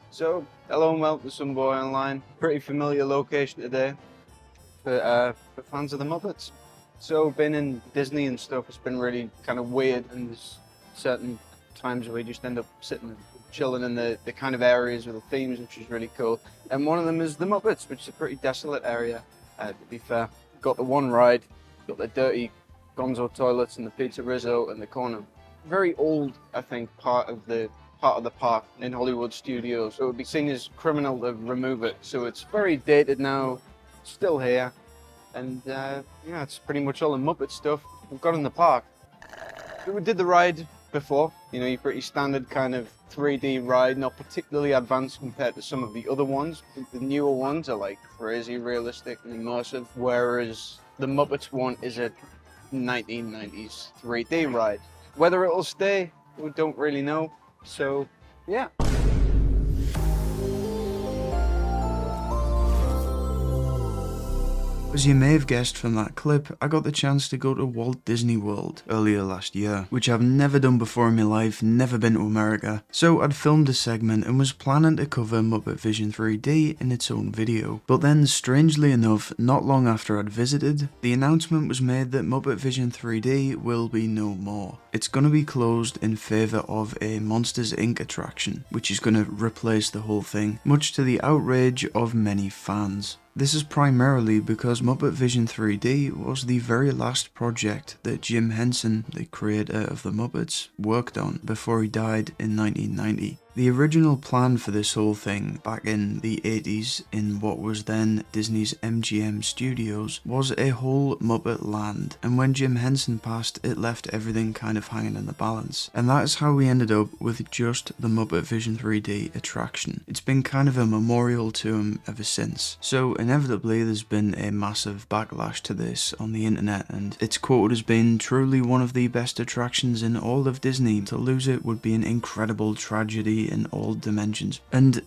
So, hello and welcome to Some Boy Online. Pretty familiar location today for fans of the Muppets. So, been in Disney and stuff, it's been really kind of weird, and there's certain times where we just end up sitting and chilling in the kind of areas with the themes, which is really cool. And one of them is the Muppets, which is a pretty desolate area, to be fair. Got the one ride, got the dirty gonzo toilets and the pizza Rizzo in the corner. Very old, I think, part of the park in Hollywood studios. So it would be seen as criminal to remove it. So it's very dated now, still here. And yeah, it's pretty much all the Muppet stuff we've got in the park. We did the ride before, your pretty standard kind of 3D ride, not particularly advanced compared to some of the other ones. The newer ones are like crazy realistic and immersive, whereas the Muppets one is a 1990s 3D ride. Whether it'll stay, we don't really know. So, yeah. As you may have guessed from that clip, I got the chance to go to Walt Disney World earlier last year, which I've never done before in my life, never been to America. So I'd filmed a segment and was planning to cover Muppet Vision 3D in its own video. But then, strangely enough, not long after I'd visited, the announcement was made that Muppet Vision 3D will be no more. It's going to be closed in favour of a Monsters Inc. attraction, which is going to replace the whole thing, much to the outrage of many fans. This is primarily because Muppet Vision 3D was the very last project that Jim Henson, the creator of the Muppets, worked on before he died in 1990. The original plan for this whole thing back in the 80s in what was then Disney's MGM Studios was a whole Muppet land, and when Jim Henson passed it left everything kind of hanging in the balance, and that is how we ended up with just the Muppet Vision 3D attraction. It's been kind of a memorial to him ever since, so inevitably there's been a massive backlash to this on the internet, and it's quoted as being truly one of the best attractions in all of Disney. To lose it would be an incredible tragedy in all dimensions. And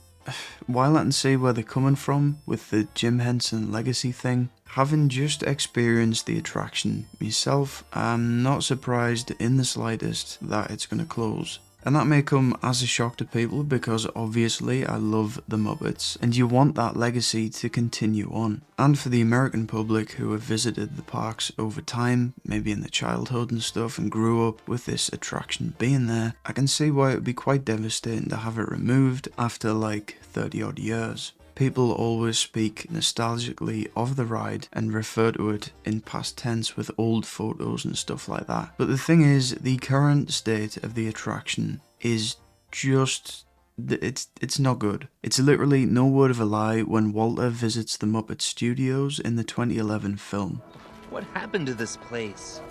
while I can see where they're coming from with the Jim Henson legacy thing, having just experienced the attraction myself, I'm not surprised in the slightest that it's going to close. And that may come as a shock to people because obviously I love the Muppets and you want that legacy to continue on. And for the American public who have visited the parks over time, maybe in their childhood and stuff, and grew up with this attraction being there, I can see why it would be quite devastating to have it removed after like 30 odd years. People always speak nostalgically of the ride and refer to it in past tense with old photos and stuff like that. But the thing is, the current state of the attraction is just... It's not good. It's literally no word of a lie when Walter visits the Muppet Studios in the 2011 film. What happened to this place?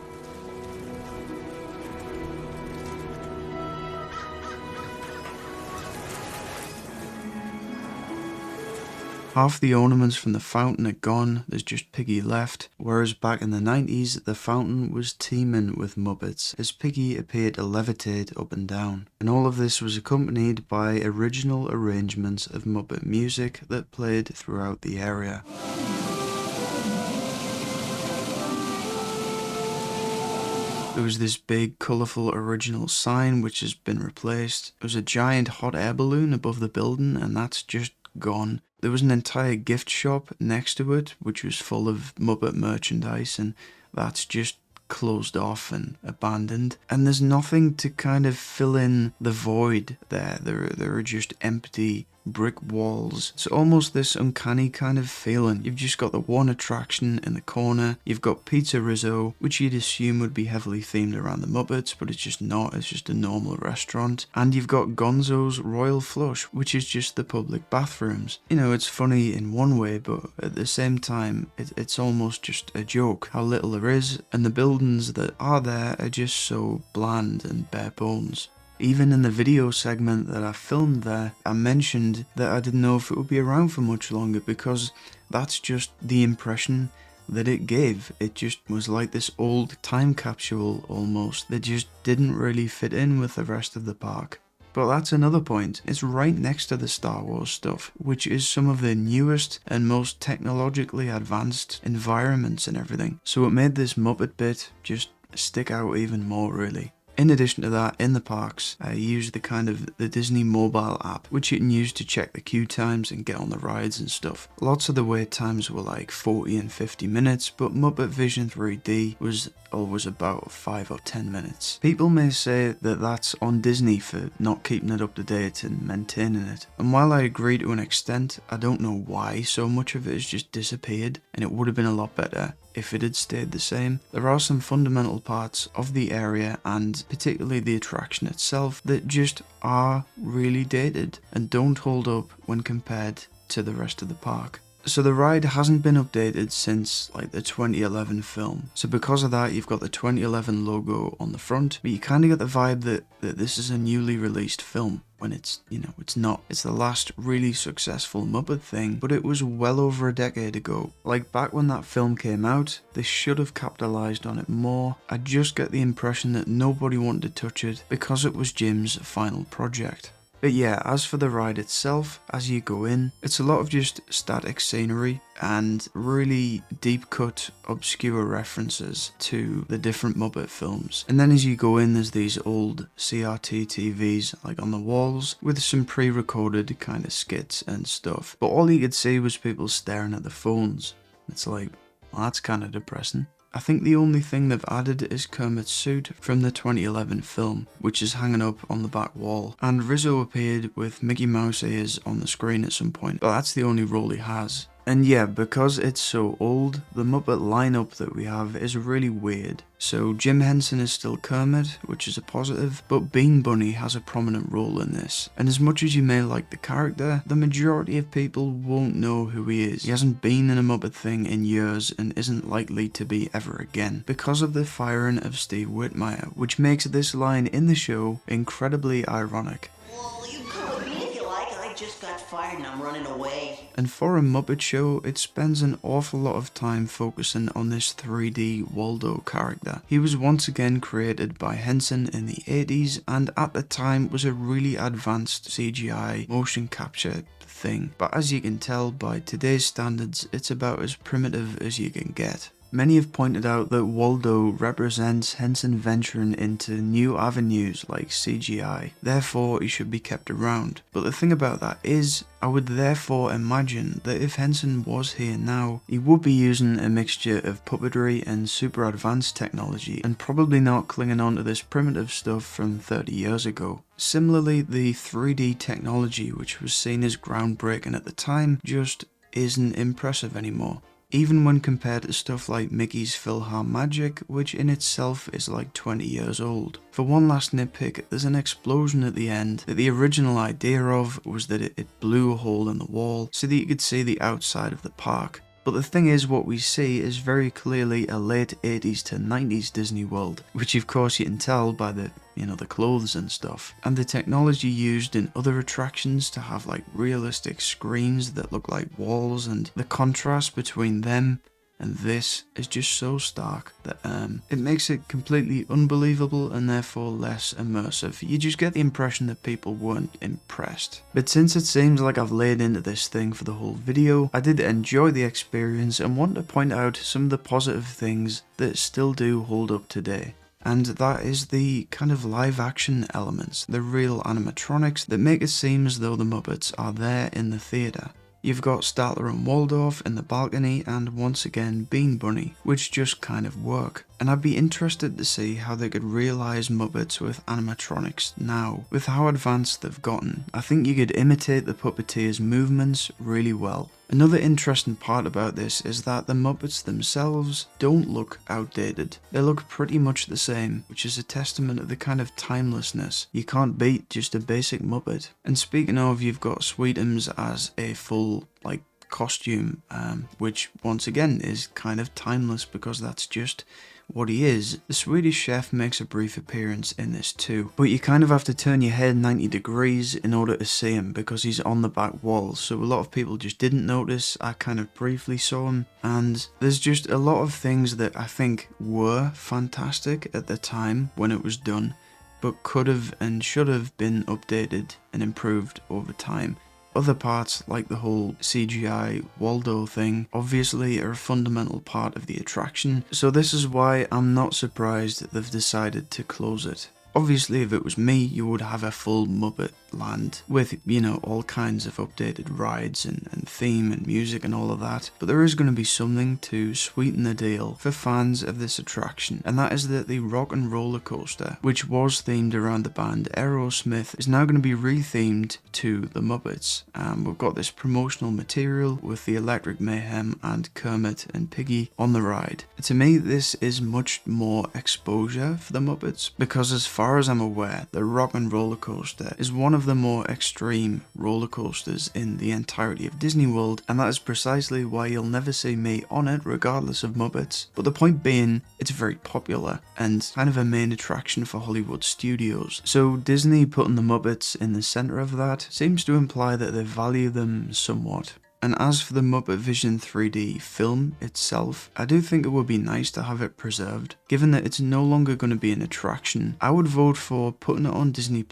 Half the ornaments from the fountain are gone, there's just Piggy left, whereas back in the 90s the fountain was teeming with Muppets as Piggy appeared to levitate up and down. And all of this was accompanied by original arrangements of Muppet music that played throughout the area. There was this big colourful original sign which has been replaced. There was a giant hot air balloon above the building and that's just gone. There was an entire gift shop next to it which was full of Muppet merchandise and that's just closed off and abandoned. And there's nothing to kind of fill in the void there. There are just empty brick walls. It's almost this uncanny kind of feeling. You've just got the one attraction in the corner. You've got Pizza Rizzo, which you'd assume would be heavily themed around the Muppets, but it's just not. It's just a normal restaurant. And you've got Gonzo's Royal Flush, which is just the public bathrooms. It's funny in one way, but at the same time, it's almost just a joke how little there is, and the buildings that are there are just so bland and bare bones. Even in the video segment that I filmed there, I mentioned that I didn't know if it would be around for much longer because that's just the impression that it gave. It just was like this old time capsule almost that just didn't really fit in with the rest of the park. But that's another point. It's right next to the Star Wars stuff, which is some of the newest and most technologically advanced environments and everything. So it made this Muppet bit just stick out even more really. In addition to that, in the parks, I use the Disney mobile app, which you can use to check the queue times and get on the rides and stuff. Lots of the wait times were like 40 and 50 minutes, but Muppet Vision 3D was always about 5 or 10 minutes. People may say that that's on Disney for not keeping it up to date and maintaining it. And while I agree to an extent, I don't know why so much of it has just disappeared, and it would have been a lot better if it had stayed the same. There are some fundamental parts of the area, and particularly the attraction itself, that just are really dated and don't hold up when compared to the rest of the park. So the ride hasn't been updated since like the 2011 film. So because of that, you've got the 2011 logo on the front, but you kind of get the vibe that this is a newly released film. When it's, it's not. It's the last really successful Muppet thing, but it was well over a decade ago. Like back when that film came out, they should have capitalized on it more. I just get the impression that nobody wanted to touch it because it was Jim's final project. But yeah, as for the ride itself, as you go in, it's a lot of just static scenery and really deep cut, obscure references to the different Muppet films. And then as you go in, there's these old CRT TVs like on the walls with some pre-recorded kind of skits and stuff. But all you could see was people staring at the phones. It's like, well, that's kind of depressing. I think the only thing they've added is Kermit's suit from the 2011 film, which is hanging up on the back wall. And Rizzo appeared with Mickey Mouse ears on the screen at some point, but that's the only role he has. And yeah, because it's so old, the Muppet lineup that we have is really weird. So Jim Henson is still Kermit, which is a positive, but Bean Bunny has a prominent role in this. And as much as you may like the character, the majority of people won't know who he is. He hasn't been in a Muppet thing in years and isn't likely to be ever again, because of the firing of Steve Whitmire, which makes this line in the show incredibly ironic. Well, you come with me if you like. I just got fired and I'm running away. And for a Muppet show, it spends an awful lot of time focusing on this 3D Waldo character. He was once again created by Henson in the 80s, and at the time was a really advanced CGI motion capture thing. But as you can tell by today's standards, it's about as primitive as you can get. Many have pointed out that Waldo represents Henson venturing into new avenues like CGI, therefore he should be kept around. But the thing about that is, I would therefore imagine that if Henson was here now, he would be using a mixture of puppetry and super advanced technology, and probably not clinging on to this primitive stuff from 30 years ago. Similarly, the 3D technology, which was seen as groundbreaking at the time, just isn't impressive anymore. Even when compared to stuff like Mickey's PhilharMagic, which in itself is like 20 years old. For one last nitpick, there's an explosion at the end that the original idea of was that it blew a hole in the wall so that you could see the outside of the park. But the thing is, what we see is very clearly a late 80s to 90s Disney World, which of course you can tell by the clothes and stuff. And the technology used in other attractions to have like realistic screens that look like walls, and the contrast between them and this is just so stark that it makes it completely unbelievable and therefore less immersive. You just get the impression that people weren't impressed. But since it seems like I've laid into this thing for the whole video, I did enjoy the experience and want to point out some of the positive things that still do hold up today. And that is the kind of live action elements, the real animatronics that make it seem as though the Muppets are there in the theatre. You've got Statler and Waldorf in the balcony, and once again Bean Bunny, which just kind of work. And I'd be interested to see how they could realise Muppets with animatronics now. With how advanced they've gotten, I think you could imitate the puppeteers' movements really well. Another interesting part about this is that the Muppets themselves don't look outdated. They look pretty much the same, which is a testament to the kind of timelessness. You can't beat just a basic Muppet. And speaking of, you've got Sweetums as a full, costume, which once again is kind of timeless because that's just what he is. The Swedish chef makes a brief appearance in this too, but you kind of have to turn your head 90 degrees in order to see him because he's on the back wall, so a lot of people just didn't notice. I kind of briefly saw him, and there's just a lot of things that I think were fantastic at the time when it was done, but could have and should have been updated and improved over time. Other parts, like the whole CGI Waldo thing, obviously are a fundamental part of the attraction, so this is why I'm not surprised that they've decided to close it. Obviously, if it was me, you would have a full Muppet land with, you know, all kinds of updated rides and theme and music and all of that. But there is going to be something to sweeten the deal for fans of this attraction, and that is that the Rock and Roller Coaster, which was themed around the band Aerosmith, is now going to be rethemed to the Muppets. We've got this promotional material with the Electric Mayhem and Kermit and Piggy on the ride. To me, this is much more exposure for the Muppets, because as far as I'm aware, the Rock and Roller Coaster is one of the more extreme roller coasters in the entirety of Disney World, and that is precisely why you'll never see me on it regardless of Muppets. But the point being, it's very popular and kind of a main attraction for Hollywood studios. So Disney putting the Muppets in the centre of that seems to imply that they value them somewhat. And as for the Muppet Vision 3D film itself, I do think it would be nice to have it preserved. Given that it's no longer going to be an attraction, I would vote for putting it on Disney+.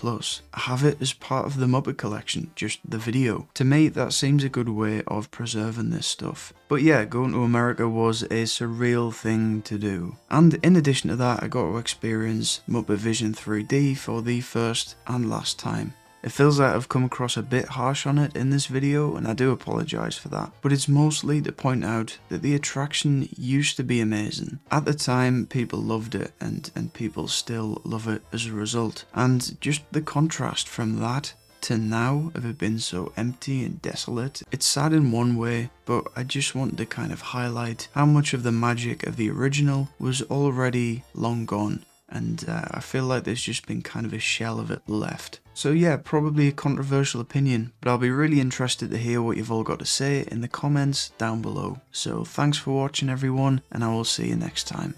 Have it as part of the Muppet collection, just the video. To me, that seems a good way of preserving this stuff. But yeah, going to America was a surreal thing to do. And in addition to that, I got to experience Muppet Vision 3D for the first and last time. It feels like I've come across a bit harsh on it in this video, and I do apologise for that, but it's mostly to point out that the attraction used to be amazing. At the time, people loved it, and people still love it as a result, and just the contrast from that to now of it being so empty and desolate, it's sad in one way, but I just wanted to kind of highlight how much of the magic of the original was already long gone. And I feel like there's just been kind of a shell of it left. So yeah, probably a controversial opinion, but I'll be really interested to hear what you've all got to say in the comments down below. So thanks for watching everyone, and I will see you next time.